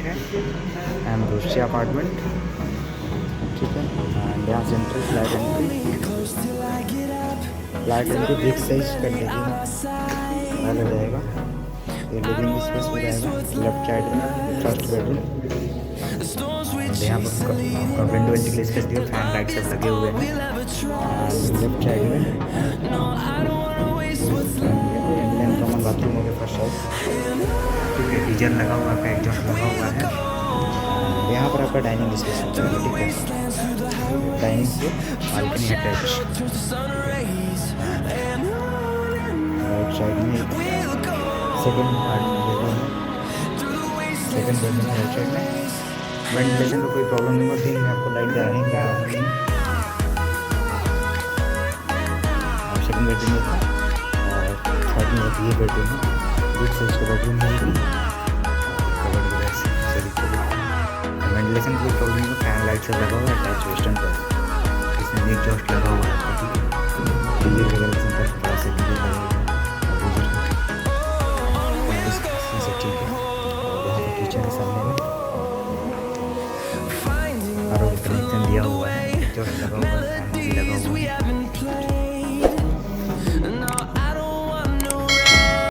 है ambrosia apartment, ठीक है। एंड यहाँ central flat entry big size कर देगी वाला रहेगा। ये लिविंग स्पेस हो जाएगा लेफ्ट साइड में, फर्स्ट बेडरूम। एंड यहाँ पर आपका विंडो वेंटिलेशन स्पेस दिया, फैन लाइट सब लगे हुए हैं। एंड लेफ्ट साइड में इंडियन कॉमन बाथरूम हो गया फर्स्ट साइड, ठीक है। गीजर लगा हुआ, आपका एग्जॉस्ट लगा हुआ है। यहाँ पर आपका डाइनिंग स्पेस हो जाएगा, ठीक है। डाइनिंग से बालकनी अटैच। राइट साइड में सेकंड बेडरूम है, सेकंड बेडरूम है राइट साइड में। वेंटिलेशन का कोई प्रॉब्लम नहीं होती है, आपको लाइट रहेंगे सेकंड बेडरूम में था। और थर्ड में होती है बेडरूम है, बिग साइज का बेडरूम है। वेंटिलेशन कोई प्रॉब्लम नहीं, फैन लाइट से लगा हुआ है, अटैच वेस्टर्न पर। इसमें एग्जॉस्ट लगा हुआ है, ठीक है। गीजर वगैरह सिंपल प्लस से गीजर लगा हुआ है, ठीक है। और यहाँ पर किचन है सामने में, और कनेक्शन दिया हुआ है, एग्जॉस्ट लगा हुआ है, फैन भी लगा हुआ है।